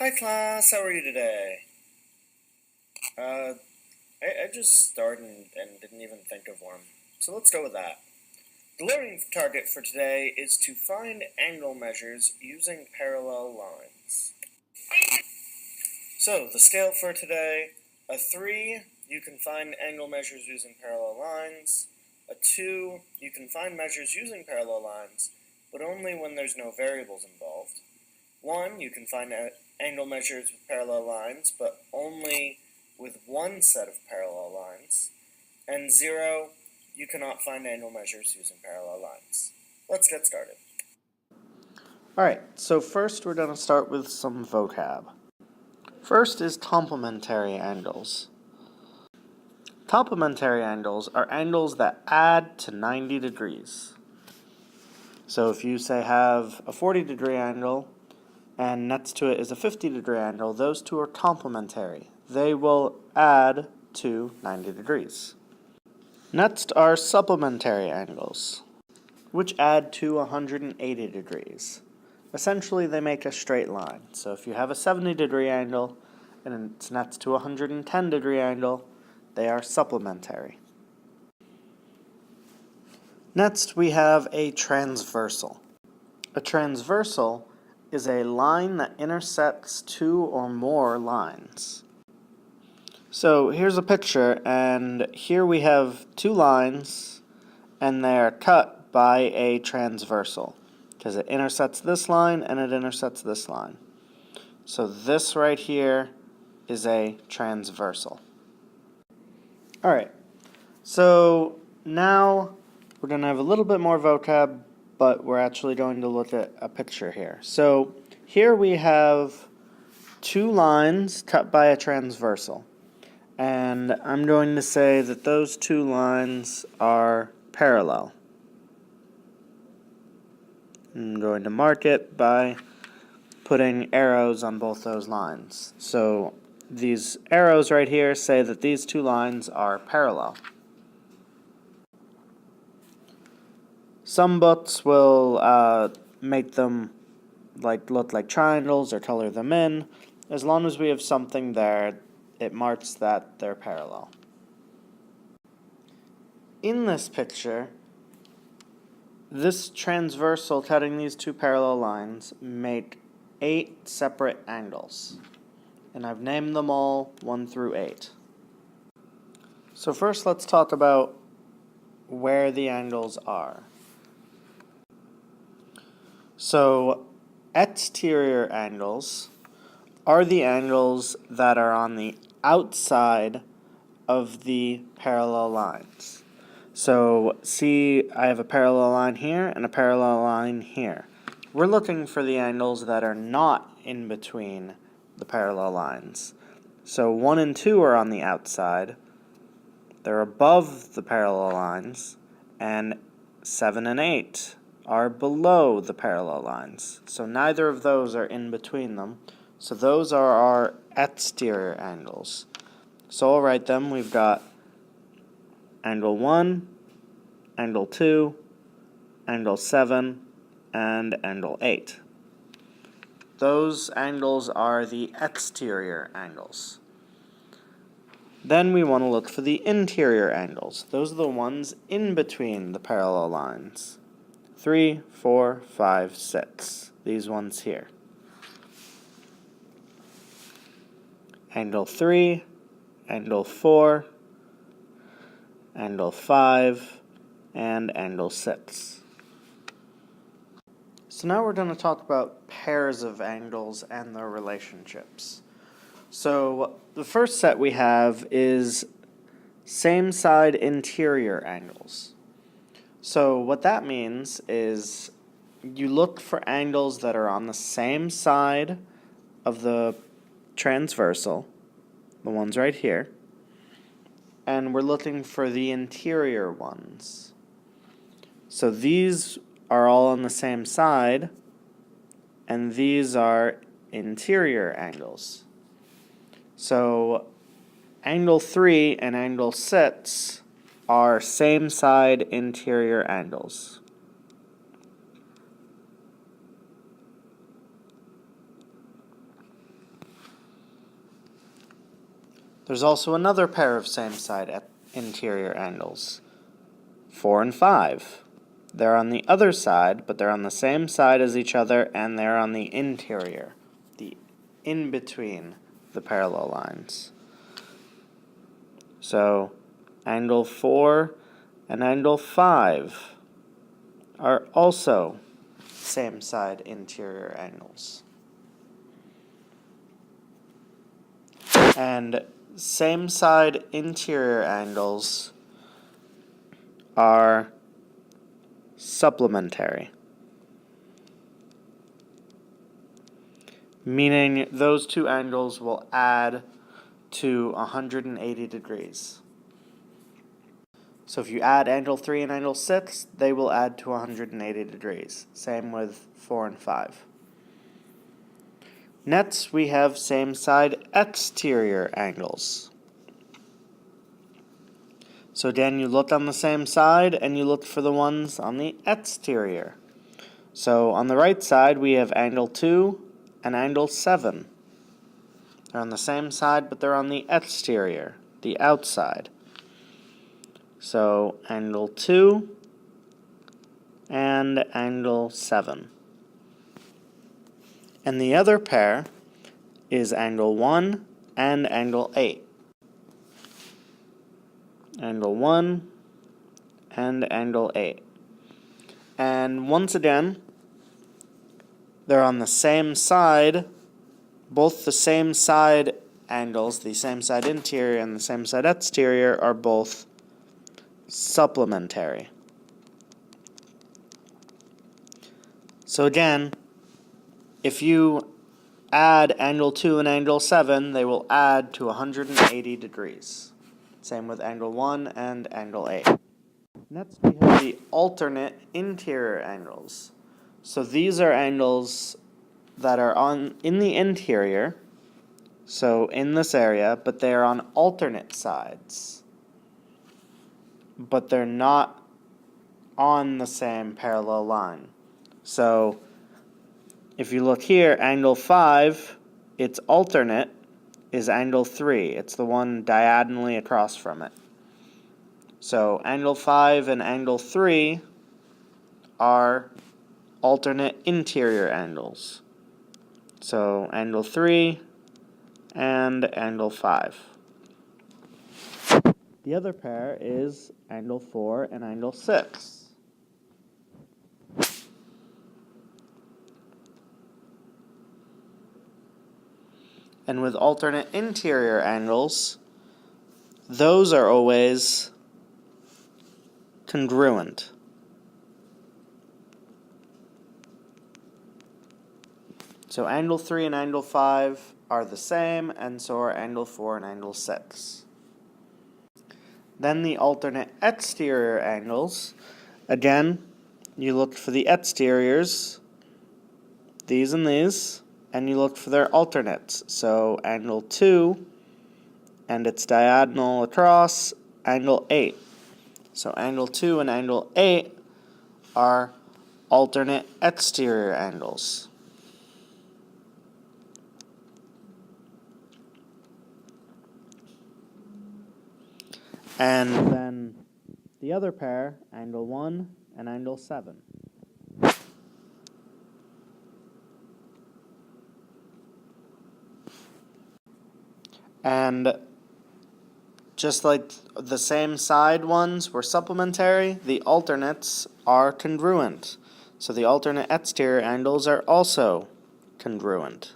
Hi class, how are you today? I just started and didn't even think of one, so let's go with that. The learning target for today is to find angle measures using parallel lines. So, the scale for today, a 3, you can find angle measures using parallel lines. A 2, you can find measures using parallel lines, but only when there's no variables involved. 1, you can find angle measures with parallel lines, but only with one set of parallel lines. And 0, you cannot find angle measures using parallel lines. Let's get started. Alright, so first we're going to start with some vocab. First is complementary angles. Complementary angles are angles that add to 90 degrees. So if you say have a 40-degree angle and next to it is a 50-degree angle, those two are complementary. They will add to 90 degrees. Next are supplementary angles, which add to 180 degrees. Essentially, they make a straight line. So if you have a 70-degree angle and it's next to a 110-degree angle, they are supplementary. Next, we have a transversal. A transversal is a line that intersects two or more lines. So here's a picture, and here we have two lines, and they are cut by a transversal, because it intersects this line and it intersects this line. So this right here is a transversal. Alright, so now we're going to have a little bit more vocab, but we're actually going to look at a picture here. So here we have two lines cut by a transversal. And I'm going to say that those two lines are parallel. I'm going to mark it by putting arrows on both those lines. So these arrows right here say that these two lines are parallel. Some books will make them look like triangles or color them in. As long as we have something there, it marks that they're parallel. In this picture, this transversal cutting these two parallel lines make 8 separate angles. And I've named them all 1 through 8. So first let's talk about where the angles are. So exterior angles are the angles that are on the outside of the parallel lines. So see, I have a parallel line here and a parallel line here. We're looking for the angles that are not in between the parallel lines. So 1 and 2 are on the outside. They're above the parallel lines. And 7 and 8 are below the parallel lines. So neither of those are in between them. So those are our exterior angles. So I'll write them. We've got angle 1, angle 2, angle 7, and angle 8. Those angles are the exterior angles. Then we want to look for the interior angles. Those are the ones in between the parallel lines. 3, 4, 5, 6. These ones here. Angle 3, angle 4, angle 5, and angle 6. So now we're going to talk about pairs of angles and their relationships. So the first set we have is same side interior angles. So what that means is you look for angles that are on the same side of the transversal, the ones right here, and we're looking for the interior ones. So these are all on the same side, and these are interior angles. So angle 3 and angle 6 are same side interior angles. There's also another pair of same-side interior angles, 4 and 5. They're on the other side, but they're on the same side as each other, and they're on the interior, the in between the parallel lines. So, angle 4 and angle 5 are also same-side interior angles. And same-side interior angles are supplementary, meaning those two angles will add to 180 degrees. So if you add angle 3 and angle 6, they will add to 180 degrees. Same with 4 and 5. Next, we have same-side exterior angles. So again, you look on the same side, and you look for the ones on the exterior. So on the right side, we have angle 2 and angle 7. They're on the same side, but they're on the exterior, the outside. So angle 2 and angle 7. And the other pair is angle 1 and angle 8. Angle 1 and angle 8. And once again, they're on the same side, both the same side angles, the same side interior and the same side exterior, are both supplementary. So again, if you add angle 2 and angle 7, they will add to 180 degrees. Same with angle 1 and angle 8. Next, we have the alternate interior angles. So these are angles that are in the interior, so in this area, but they are on alternate sides. But they're not on the same parallel line. So if you look here, angle 5, its alternate is angle 3. It's the one diagonally across from it. So angle 5 and angle 3 are alternate interior angles. So angle 3 and angle 5. The other pair is angle 4 and angle 6. And with alternate interior angles, those are always congruent. So angle 3 and angle 5 are the same, and so are angle 4 and angle 6. Then the alternate exterior angles, again, you look for the exteriors, these and these, and you look for their alternates. So angle 2 and its diagonal across, angle 8. So angle 2 and angle 8 are alternate exterior angles. And then the other pair, angle 1 and angle 7. And just like the same side ones were supplementary, the alternates are congruent. So the alternate exterior angles are also congruent.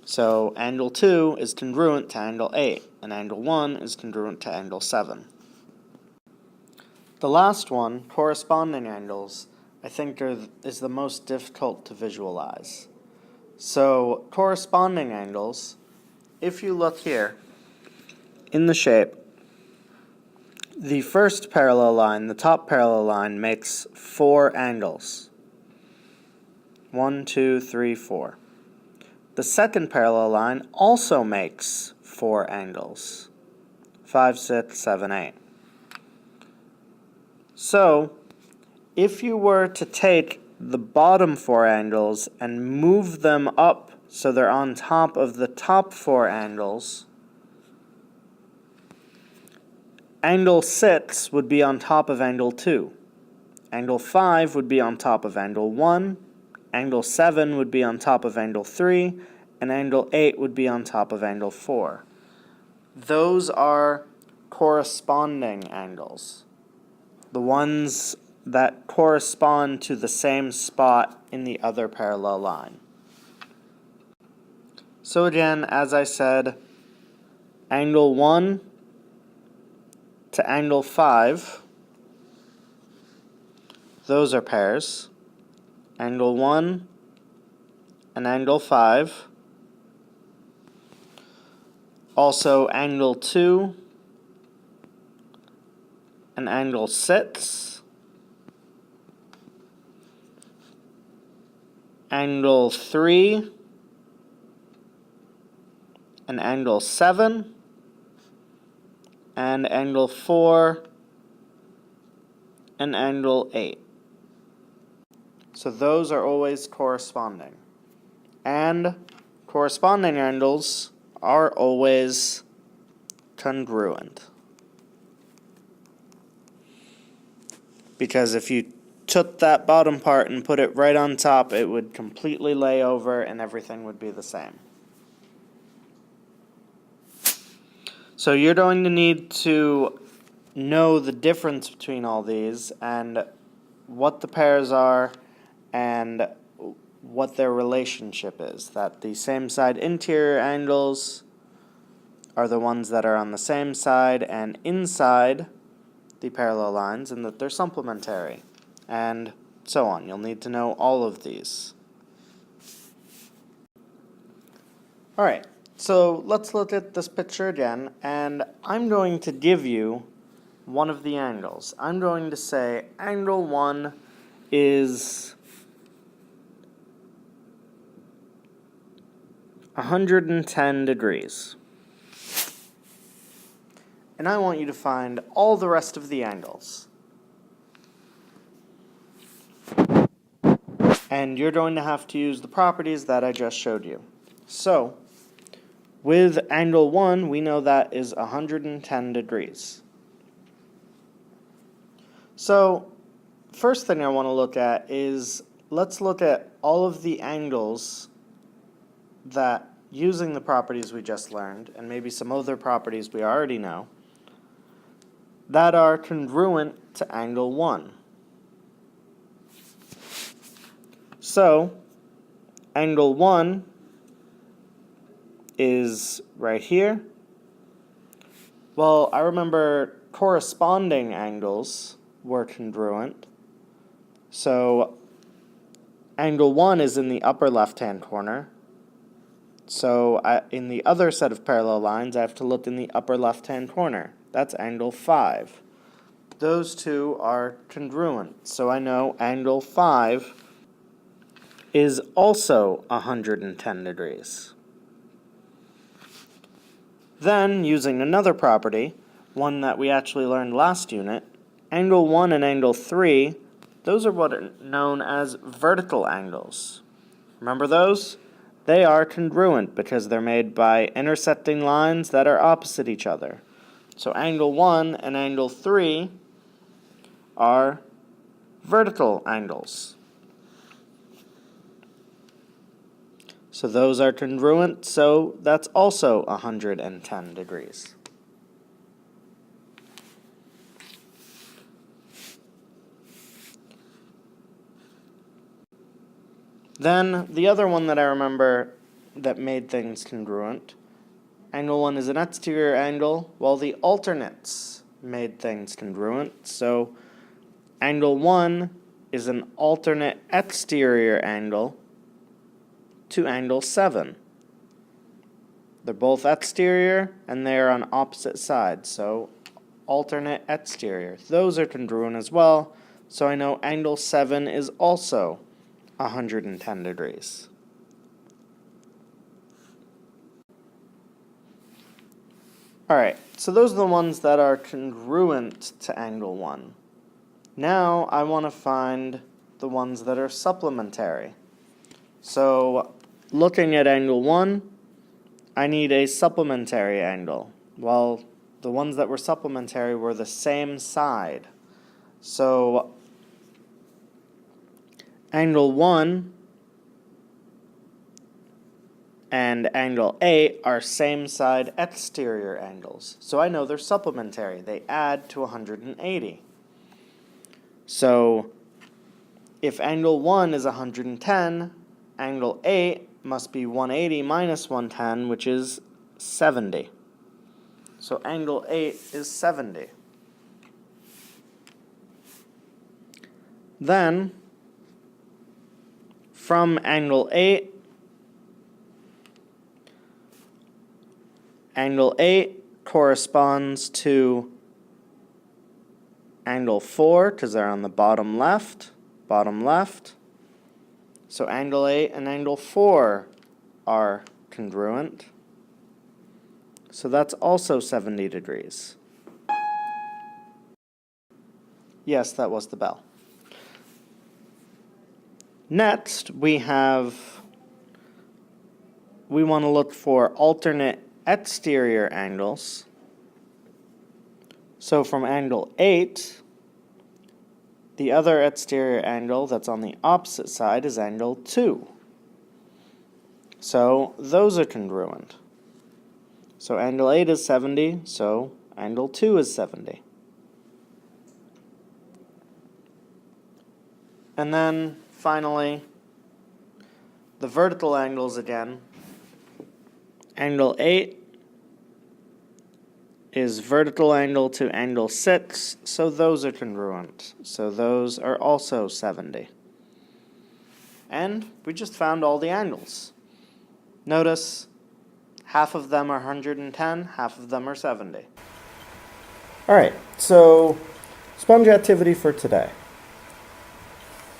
So angle 2 is congruent to angle 8, and angle 1 is congruent to angle 7. The last one, corresponding angles, I think is the most difficult to visualize. So corresponding angles, if you look here in the shape, the first parallel line, the top parallel line, makes 4 angles. 1, 2, 3, 4. The second parallel line also makes 4 angles. 5, 6, 7, 8. So, if you were to take the bottom four angles and move them up so they're on top of the top four angles, angle 6 would be on top of angle 2. Angle 5 would be on top of angle 1. Angle 7 would be on top of angle 3. And angle 8 would be on top of angle 4. Those are corresponding angles. The ones that correspond to the same spot in the other parallel line. So again, as I said, angle 1 to angle 5, those are pairs. Angle 1 and angle 5. Also angle 2 and angle 6. Angle 3 and angle 7. And angle 4 and angle 8. So those are always corresponding. And corresponding angles are always congruent. Because if you took that bottom part and put it right on top, it would completely lay over and everything would be the same. So you're going to need to know the difference between all these and what the pairs are and what their relationship is. That the same side interior angles are the ones that are on the same side and inside the parallel lines, and that they're supplementary, and so on. You'll need to know all of these. Alright, so let's look at this picture again, and I'm going to give you one of the angles. I'm going to say angle 1 is 110 degrees. And I want you to find all the rest of the angles. And you're going to have to use the properties that I just showed you. So, with angle 1, we know that is 110 degrees. So, first thing I want to look at is, let's look at all of the angles that, using the properties we just learned, and maybe some other properties we already know, that are congruent to angle 1. So, angle 1 is right here. Well, I remember corresponding angles were congruent. So, angle 1 is in the upper left-hand corner. So, in the other set of parallel lines, I have to look in the upper left-hand corner. That's angle 5. Those two are congruent. So I know angle 5 is also 110 degrees. Then, using another property, one that we actually learned last unit, angle 1 and angle 3, those are what are known as vertical angles. Remember those? They are congruent because they're made by intersecting lines that are opposite each other. So angle 1 and angle 3 are vertical angles. So those are congruent, so that's also 110 degrees. Then the other one that I remember that made things congruent, angle 1 is an exterior angle, while the alternates made things congruent. So angle 1 is an alternate exterior angle to angle 7. They're both exterior and they are on opposite sides, so alternate exterior. Those are congruent as well, so I know angle 7 is also 110 degrees. Alright, so those are the ones that are congruent to angle 1. Now I want to find the ones that are supplementary. So looking at angle 1, I need a supplementary angle. Well, the ones that were supplementary were the same side. So angle 1 and angle 8 are same side exterior angles. So I know they're supplementary. They add to 180. So if angle 1 is 110, angle 8 must be 180 minus 110, which is 70. So angle 8 is 70. Then, from angle 8, angle 8 corresponds to angle 4, because they're on the bottom left. So angle 8 and angle 4 are congruent. So that's also 70 degrees. Yes, that was the bell. Next, we want to look for alternate exterior angles. So from angle 8, the other exterior angle that's on the opposite side is angle 2. So those are congruent. So angle 8 is 70, so angle 2 is 70. And then, finally, the vertical angles again. Angle 8 is vertical angle to angle 6, so those are congruent. So those are also 70. And we just found all the angles. Notice, half of them are 110, half of them are 70. Alright, so sponge activity for today.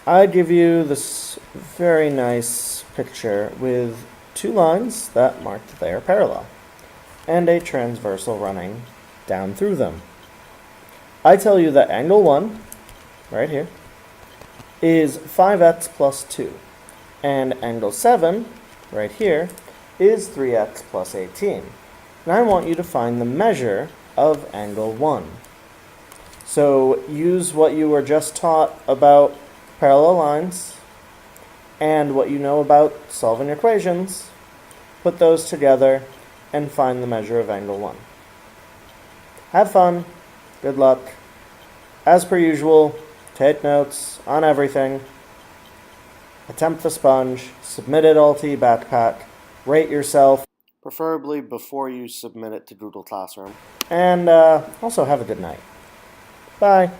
I give you this very nice picture with two lines that mark that they are parallel, and a transversal running down through them. I tell you that angle 1, right here, is 5x plus 2, and angle 7, right here, is 3x plus 18. And I want you to find the measure of angle 1. So use what you were just taught about parallel lines and what you know about solving equations, put those together, and find the measure of angle 1. Have fun. Good luck. As per usual, take notes on everything. Attempt the sponge. Submit it all to your backpack. Rate yourself, preferably before you submit it to Google Classroom. And also have a good night. Bye.